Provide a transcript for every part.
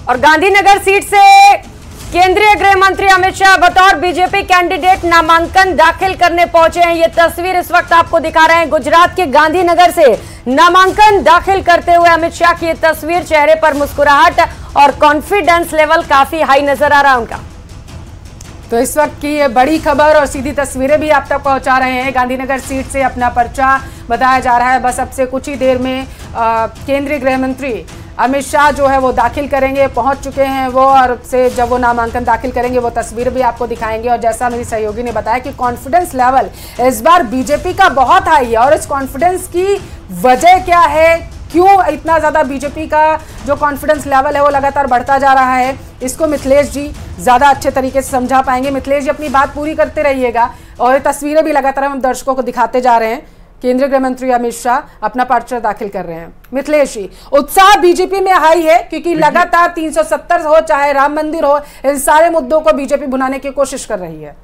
और गांधीनगर सीट से केंद्रीय गृह मंत्री अमित शाह बतौर बीजेपी कैंडिडेट नामांकन दाखिल करने पहुंचे हैं। ये तस्वीर इस वक्त आपको दिखा रहे हैं। गुजरात के गांधीनगर से नामांकन दाखिल करते हुए अमित शाह की ये तस्वीर, चेहरे पर मुस्कुराहट और कॉन्फिडेंस लेवल काफी हाई नजर आ रहा है उनका। तो इस वक्त की ये बड़ी खबर और सीधी तस्वीरें भी आप तक पहुंचा रहे हैं। गांधीनगर सीट से अपना पर्चा बताया जा रहा है। बस अब से कुछ ही देर में केंद्रीय गृह मंत्री अमित शाह जो है वो दाखिल करेंगे, पहुंच चुके हैं वो, और से जब वो नामांकन दाखिल करेंगे वो तस्वीर भी आपको दिखाएंगे। और जैसा मेरी सहयोगी ने बताया कि कॉन्फिडेंस लेवल इस बार बीजेपी का बहुत हाई है। और इस कॉन्फिडेंस की वजह क्या है, क्यों इतना ज्यादा बीजेपी का जो कॉन्फिडेंस लेवल है वो लगातार बढ़ता जा रहा है, इसको मिथिलेश जी ज्यादा अच्छे तरीके से समझा पाएंगे। मिथिलेश जी अपनी बात पूरी करते रहिएगा और ये तस्वीरें भी लगातार हम दर्शकों को दिखाते जा रहे हैं। केंद्रीय गृह मंत्री अमित शाह अपना पर्चा दाखिल कर रहे हैं। मिथिलेश जी, उत्साह बीजेपी में हाई है क्योंकि लगातार 370 हो चाहे राम मंदिर हो, इन सारे मुद्दों को बीजेपी भुनाने की कोशिश कर रही है।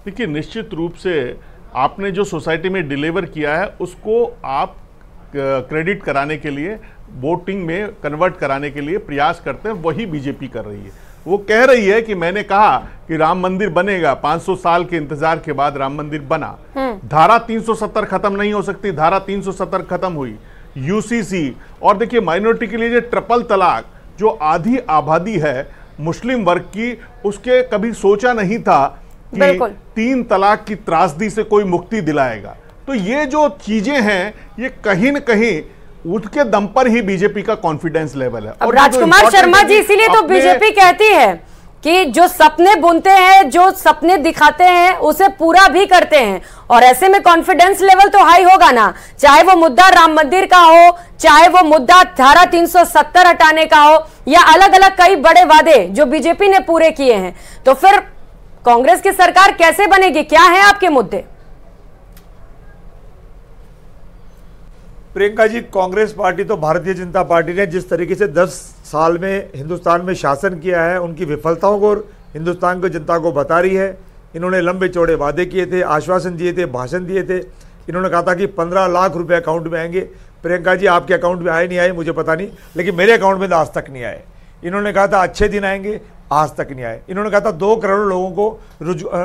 देखिए, निश्चित रूप से आपने जो सोसाइटी में डिलीवर किया है उसको आप क्रेडिट कराने के लिए, वोटिंग में कन्वर्ट कराने के लिए प्रयास करते हैं, वही बीजेपी कर रही है। वो कह रही है कि मैंने कहा कि राम मंदिर बनेगा, 500 साल के इंतजार के बाद राम मंदिर बना। धारा 370 खत्म नहीं हो सकती, धारा 370 खत्म हुई। यूसीसी और देखिए माइनॉरिटी के लिए जो ट्रिपल तलाक, जो आधी आबादी है मुस्लिम वर्ग की, उसके कभी सोचा नहीं था कि 3 तलाक की त्रासदी से कोई मुक्ति दिलाएगा। तो ये जो चीजें हैं ये कहीं न कहीं उसके दम पर ही बीजेपी का कॉन्फिडेंस लेवल है। और राजकुमार शर्मा जी, इसीलिए तो बीजेपी कहती है कि जो सपने बुनते हैं, जो सपने दिखाते हैं, उसे पूरा भी करते हैं। और ऐसे में कॉन्फिडेंस लेवल तो हाई होगा ना, चाहे वो मुद्दा राम मंदिर का हो, चाहे वो मुद्दा धारा 370 हटाने का हो, या अलग अलग कई बड़े वादे जो बीजेपी ने पूरे किए हैं। तो फिर कांग्रेस की सरकार कैसे बनेगी? क्या है आपके मुद्दे? प्रियंका जी, कांग्रेस पार्टी तो भारतीय जनता पार्टी ने जिस तरीके से 10 साल में हिंदुस्तान में शासन किया है, उनकी विफलताओं को हिंदुस्तान की जनता को बता रही है। इन्होंने लंबे चौड़े वादे किए थे, आश्वासन दिए थे, भाषण दिए थे। इन्होंने कहा था कि 15 लाख रुपए अकाउंट में आएंगे। प्रियंका जी, आपके अकाउंट में आए नहीं आए मुझे पता नहीं, लेकिन मेरे अकाउंट में तो आज तक नहीं आए। इन्होंने कहा था अच्छे दिन आएंगे, आज तक नहीं आए। इन्होंने कहा था 2 करोड़ लोगों को,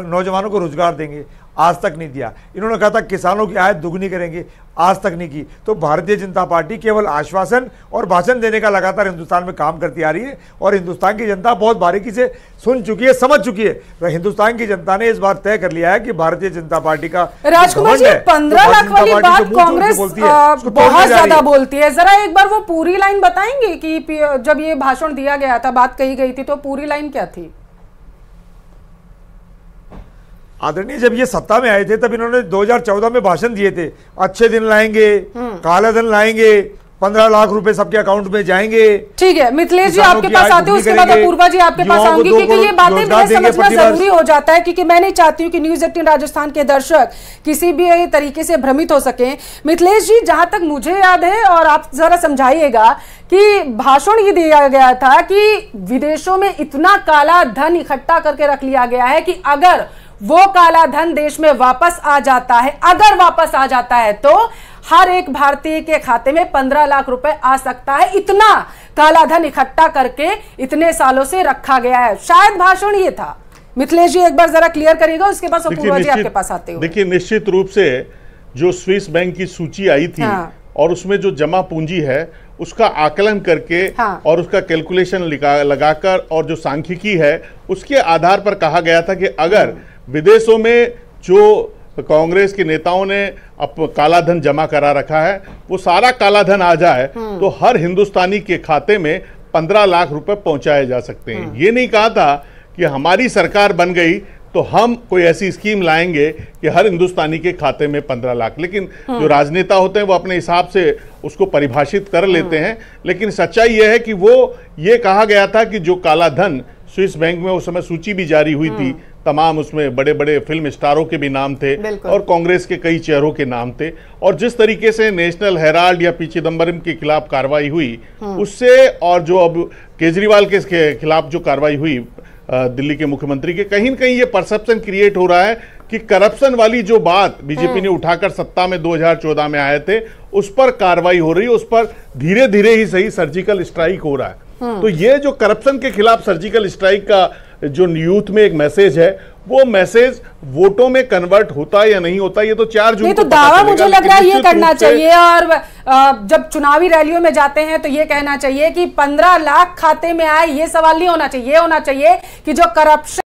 नौजवानों को रोजगार देंगे, आज तक नहीं दिया। इन्होंने कहा था किसानों की आय दुगनी करेंगे, आज तक नहीं की। तो भारतीय जनता पार्टी केवल आश्वासन और भाषण देने का लगातार हिंदुस्तान में काम करती आ रही है। और हिंदुस्तान की जनता बहुत बारीकी से सुन चुकी है, समझ चुकी है। तो हिंदुस्तान की जनता ने इस बार तय कर लिया है कि भारतीय जनता पार्टी का राजकुमार जी 15 लाख वाली बात कांग्रेस बहुत ज्यादा बोलती है। जरा एक बार वो पूरी लाइन बताएंगे कि जब ये भाषण दिया गया था, बात कही गई थी, तो पूरी लाइन क्या थी? आदरणीय, जब ये सत्ता में आए थे तब इन्होंने 2014 में भाषण दिए थे, अच्छे दिन लाएंगे, काला धन लाएंगे, 15 लाख रुपए सबके अकाउंट में जाएंगे। ठीक है मिथिलेश जी, आपके पास आते हैं, उसके बाद अपूर्वा जी आपके पास आऊंगी, क्योंकि ये बातें मुझे समझना जरूरी हो जाता है, क्योंकि मैं नहीं चाहती हूँ कि न्यूज 18 राजस्थान के दर्शक किसी भी तरीके से भ्रमित हो सके। मिथिलेश जी, जहां तक मुझे याद है, और आप जरा समझाइएगा कि भाषण ये दिया गया था कि विदेशों में इतना काला धन इकट्ठा करके रख लिया गया है कि अगर वो काला धन देश में वापस आ जाता है, अगर वापस आ जाता है तो हर एक भारतीय के खाते में 15 लाख रुपए आ सकता है। इतना काला धन इकट्ठा करके इतने सालों से रखा गया है। शायद भाषण ये था। मिथिलेश जी एक बार जरा क्लियर करिएगा, उसके बाद अपूर्वा जी आपके पास आते हो। देखिए, निश्चित रूप से जो स्विस बैंक की सूची आई थी, और उसमें जो जमा पूंजी है उसका आकलन करके, और उसका कैलकुलेशन लगाकर, और जो सांख्यिकी है उसके आधार पर कहा गया था कि अगर विदेशों में जो कांग्रेस के नेताओं ने अब काला धन जमा करा रखा है, वो सारा काला धन आ जाए तो हर हिंदुस्तानी के खाते में 15 लाख रुपए पहुंचाए जा सकते हैं। ये नहीं कहा था कि हमारी सरकार बन गई तो हम कोई ऐसी स्कीम लाएंगे कि हर हिंदुस्तानी के खाते में 15 लाख। लेकिन जो राजनेता होते हैं वो अपने हिसाब से उसको परिभाषित कर लेते हैं। लेकिन सच्चाई यह है कि वो ये कहा गया था कि जो काला धन स्विस बैंक में उस समय सूची भी जारी हुई थी, तमाम उसमें बड़े बड़े फिल्म स्टारों के भी नाम थे और कांग्रेस के कई चेहरों के नाम थे। और जिस तरीके से नेशनल हेराल्ड या पी चिदम्बरम के खिलाफ कार्रवाई हुई उससे, और जो अब केजरीवाल के खिलाफ जो कार्रवाई हुई दिल्ली के मुख्यमंत्री के, कहीं न कहीं ये परसेप्शन क्रिएट हो रहा है कि करप्शन वाली जो बात बीजेपी ने उठाकर सत्ता में 2014 में आए थे, उस पर कार्रवाई हो रही है, उस पर धीरे धीरे ही सही सर्जिकल स्ट्राइक हो रहा है। तो ये जो करप्शन के खिलाफ सर्जिकल स्ट्राइक का जो यूथ में एक मैसेज है, वो मैसेज वोटों में कन्वर्ट होता है या नहीं होता, ये तो 4 जून तो दावा मुझे लग रहा है ये करना चाहिए। और जब चुनावी रैलियों में जाते हैं तो ये कहना चाहिए कि 15 लाख खाते में आए, ये सवाल नहीं होना चाहिए। ये होना चाहिए कि जो करप्शन